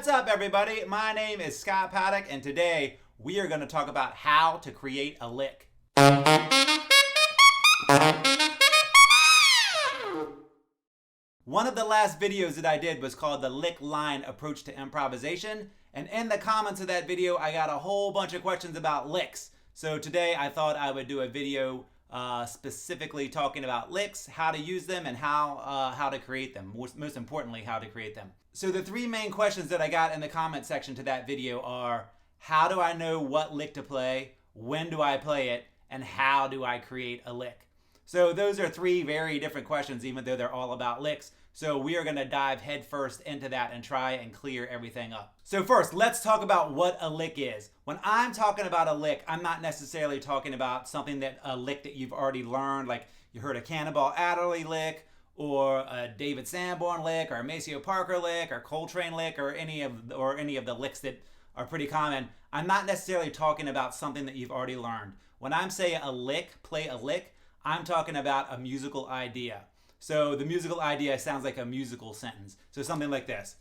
What's up, everybody? My name is Scott Paddock, and today we are going to talk about how to create a lick. One of the last videos that I did was called the lick line approach to improvisation, and in the comments of that video I got a whole bunch of questions about licks. So today I thought I would do a video specifically talking about licks, how to use them, and how to create them. Most importantly, how to create them. So the three main questions that I got in the comment section to that video are: how do I know what lick to play? When do I play it? And how do I create a lick? So those are three very different questions, even though they're all about licks. So we are going to dive headfirst into that and try and clear everything up. So first, let's talk about what a lick is. When I'm talking about a lick, I'm not necessarily talking about something a lick that you've already learned, like you heard a Cannonball Adderley lick, or a David Sanborn lick, or a Maceo Parker lick, or Coltrane lick, or any of the licks that are pretty common. I'm not necessarily talking about something that you've already learned. When I'm saying a lick, play a lick, I'm talking about a musical idea. So the musical idea sounds like a musical sentence. So something like this.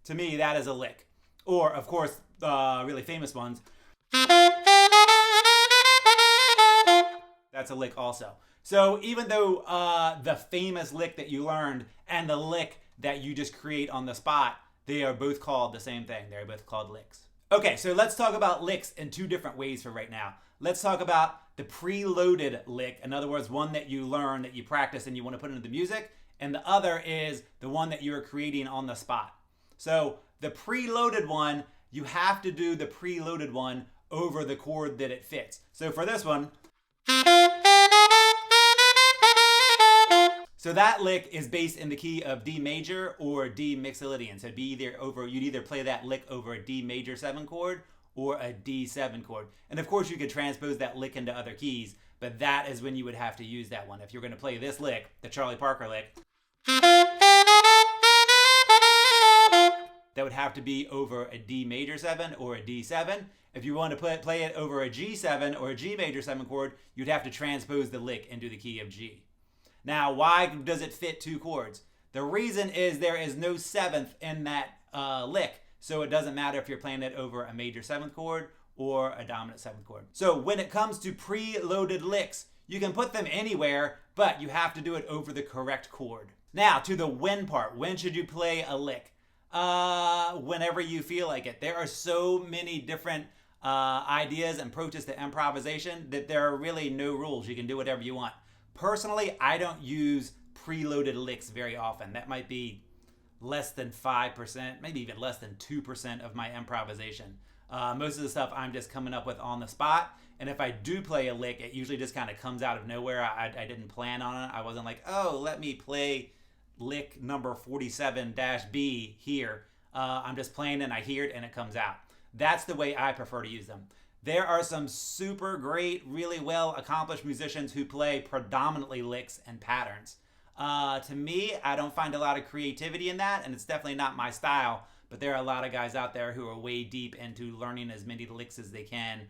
To me, that is a lick. Or, of course, really famous ones. That's a lick also. So even though the famous lick that you learned and the lick that you just create on the spot, they are both called the same thing. They're both called licks. Okay, so let's talk about licks in two different ways for right now. Let's talk about the preloaded lick. In other words, one that you learn, that you practice, and you want to put into the music. And the other is the one that you're creating on the spot. So the preloaded one, you have to do the preloaded one over the chord that it fits. So for this one, so that lick is based in the key of D major or D mixolydian. So you'd either play that lick over a D major 7 chord or a D7 chord. And of course you could transpose that lick into other keys, but that is when you would have to use that one. If you're going to play this lick, the Charlie Parker lick, that would have to be over a D major 7 or a D7. If you want to play it over a G7 or a G major 7 chord, you'd have to transpose the lick into the key of G. Now, why does it fit 2 chords? The reason is there is no 7th in that lick, so it doesn't matter if you're playing it over a major 7th chord or a dominant 7th chord. So when it comes to preloaded licks, you can put them anywhere, but you have to do it over the correct chord. Now, to the when part. When should you play a lick? Whenever you feel like it. There are so many different ideas and approaches to improvisation that there are really no rules. You can do whatever you want. Personally, I don't use preloaded licks very often. That might be less than 5%, maybe even less than 2% of my improvisation. Most of the stuff I'm just coming up with on the spot. And if I do play a lick, it usually just kind of comes out of nowhere. I didn't plan on it. I wasn't like, oh, let me play lick number 47-B here. I'm just playing and I hear it and it comes out. That's the way I prefer to use them. There are some super great, really well accomplished musicians who play predominantly licks and patterns. To me, I don't find a lot of creativity in that, and it's definitely not my style, but there are a lot of guys out there who are way deep into learning as many licks as they can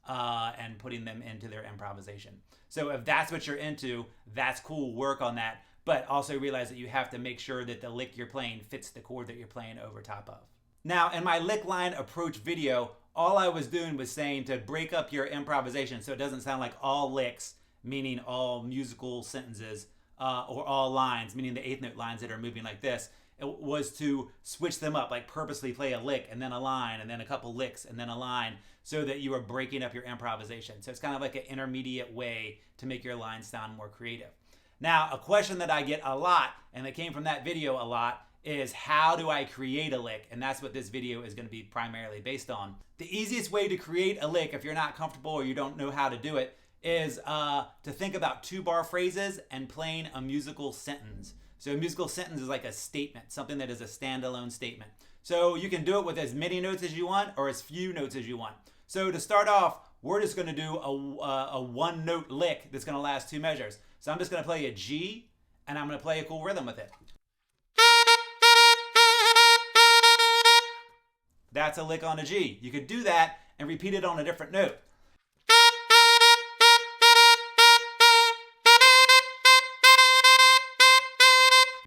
and putting them into their improvisation. So if that's what you're into, that's cool, work on that, but also realize that you have to make sure that the lick you're playing fits the chord that you're playing over top of. Now, in my lick line approach video, all I was doing was saying to break up your improvisation so it doesn't sound like all licks, meaning all musical sentences, or all lines, meaning the 8th note lines that are moving like this. It was to switch them up, like purposely play a lick and then a line and then a couple licks and then a line so that you are breaking up your improvisation. So it's kind of like an intermediate way to make your lines sound more creative. Now, a question that I get a lot, and that came from that video a lot, is how do I create a lick? And that's what this video is going to be primarily based on. The easiest way to create a lick, if you're not comfortable or you don't know how to do it, is to think about 2-bar phrases and playing a musical sentence. So a musical sentence is like a statement, something that is a standalone statement. So you can do it with as many notes as you want or as few notes as you want. So to start off, we're just going to do a 1-note lick that's going to last 2 measures. So I'm just going to play a G, and I'm going to play a cool rhythm with it. That's a lick on a G. You could do that and repeat it on a different note.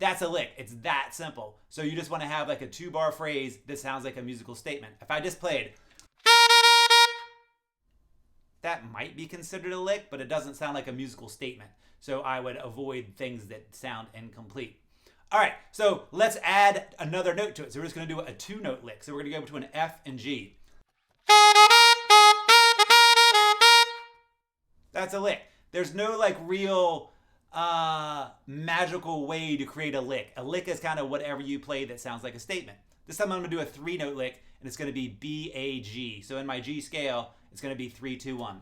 That's a lick. It's that simple. So you just want to have like a 2-bar phrase that sounds like a musical statement. If I just played, that might be considered a lick, but it doesn't sound like a musical statement. So I would avoid things that sound incomplete. All right, so let's add another note to it. So we're just going to do a 2-note lick. So we're going to go between F and G. That's a lick. There's no like real magical way to create a lick. A lick is kind of whatever you play that sounds like a statement. This time I'm going to do a 3-note lick, and it's going to be B, A, G. So in my G scale, it's going to be 3, 2, 1.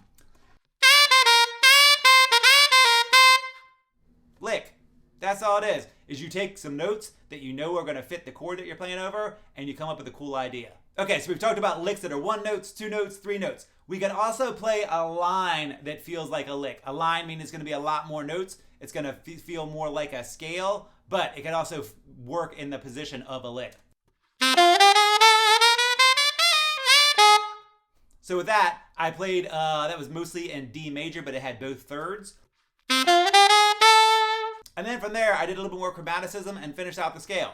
Lick. That's all it is you take some notes that you know are going to fit the chord that you're playing over, and you come up with a cool idea. Okay, so we've talked about licks that are 1 notes, 2 notes, 3 notes. We can also play a line that feels like a lick. A line means it's going to be a lot more notes. It's going to feel more like a scale, but it can also work in the position of a lick. So with that, I played, that was mostly in D major, but it had both thirds. And then from there, I did a little bit more chromaticism and finished out the scale.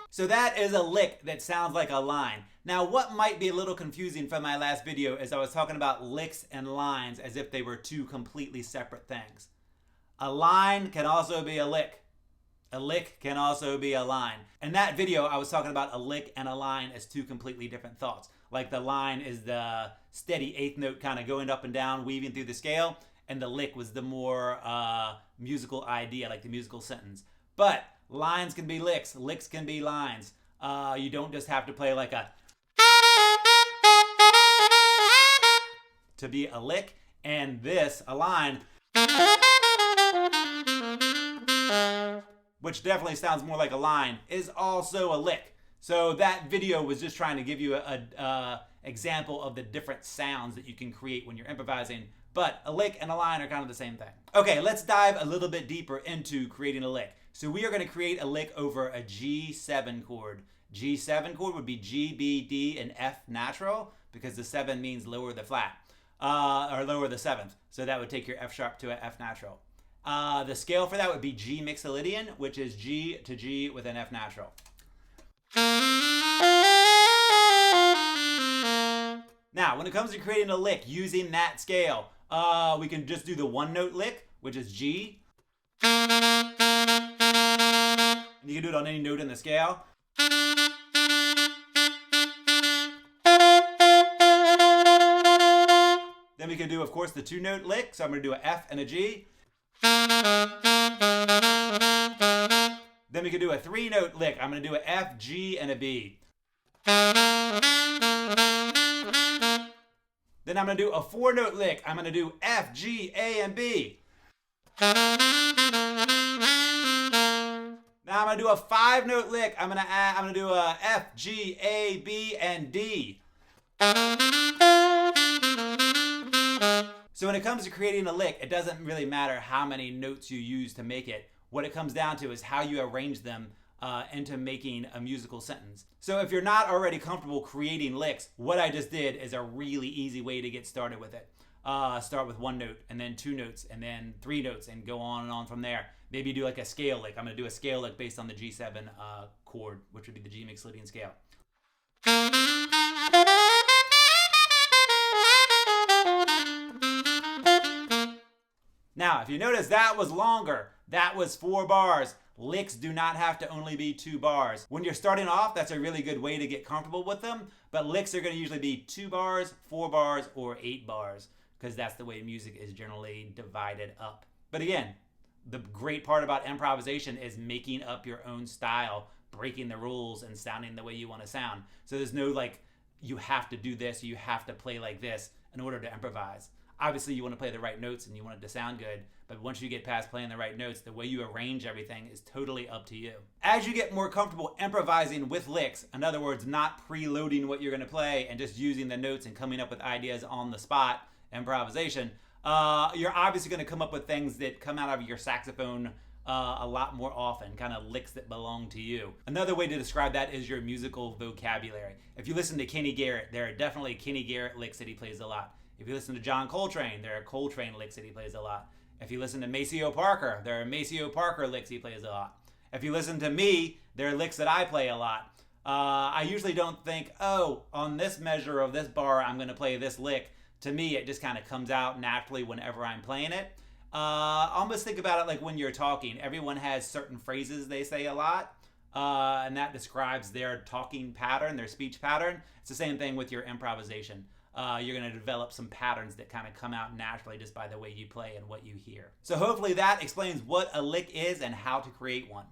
So that is a lick that sounds like a line. Now, what might be a little confusing from my last video is I was talking about licks and lines as if they were 2 completely separate things. A line can also be a lick. A lick can also be a line. In that video, I was talking about a lick and a line as 2 completely different thoughts. Like the line is the steady 8th note kind of going up and down, weaving through the scale, and the lick was the more musical idea, like the musical sentence. But lines can be licks, licks can be lines. You don't just have to play like a to be a lick, and this, a line, which definitely sounds more like a line, is also a lick. So that video was just trying to give you an example of the different sounds that you can create when you're improvising, but a lick and a line are kind of the same thing. Okay, let's dive a little bit deeper into creating a lick. So we are going to create a lick over a G7 chord. G7 chord would be G, B, D, and F natural, because the 7 means lower the flat, or lower the 7th. So that would take your F sharp to an F natural. The scale for that would be G mixolydian, which is G to G with an F natural. Now, when it comes to creating a lick using that scale, we can just do the 1-note lick, which is G. And you can do it on any note in the scale. Then we can do, of course, the 2-note lick. So I'm going to do an F and a G. Then we can do a 3-note lick. I'm going to do an F, G, and a B. Then I'm going to do a 4-note lick. I'm going to do F, G, A, and B. Now I'm going to do a 5-note lick. I'm going to do a F, G, A, B, and D. So when it comes to creating a lick, it doesn't really matter how many notes you use to make it. What it comes down to is how you arrange them into making a musical sentence. So if you're not already comfortable creating licks, what I just did is a really easy way to get started with it. Start with 1 note, and then 2 notes, and then 3 notes, and go on and on from there. Maybe do like a scale lick. I'm going to do a scale lick based on the G7 chord, which would be the G mixolydian scale. Now, if you notice, that was longer. That was 4 bars. Licks do not have to only be 2 bars. When you're starting off, that's a really good way to get comfortable with them, but licks are going to usually be 2 bars, 4 bars, or 8 bars, because that's the way music is generally divided up. But again, the great part about improvisation is making up your own style, breaking the rules, and sounding the way you want to sound. So there's no like, you have to do this, you have to play like this in order to improvise. Obviously, you want to play the right notes and you want it to sound good, but once you get past playing the right notes, the way you arrange everything is totally up to you. As you get more comfortable improvising with licks, in other words, not preloading what you're going to play and just using the notes and coming up with ideas on the spot, improvisation, you're obviously going to come up with things that come out of your saxophone a lot more often, kind of licks that belong to you. Another way to describe that is your musical vocabulary. If you listen to Kenny Garrett, there are definitely Kenny Garrett licks that he plays a lot. If you listen to John Coltrane, there are Coltrane licks that he plays a lot. If you listen to Maceo Parker, there are Maceo Parker licks he plays a lot. If you listen to me, there are licks that I play a lot. I usually don't think, oh, on this measure of this bar, I'm going to play this lick. To me, it just kind of comes out naturally whenever I'm playing it. Almost think about it like when you're talking. Everyone has certain phrases they say a lot, and that describes their talking pattern, their speech pattern. It's the same thing with your improvisation. You're going to develop some patterns that kind of come out naturally just by the way you play and what you hear. So hopefully that explains what a lick is and how to create one.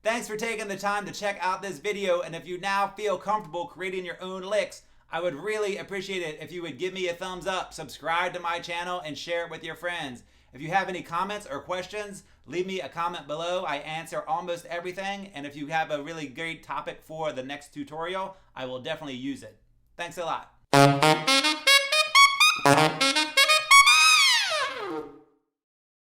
Thanks for taking the time to check out this video, and if you now feel comfortable creating your own licks, I would really appreciate it if you would give me a thumbs up, subscribe to my channel, and share it with your friends. If you have any comments or questions, leave me a comment below. I answer almost everything, and if you have a really great topic for the next tutorial, I will definitely use it. Thanks a lot.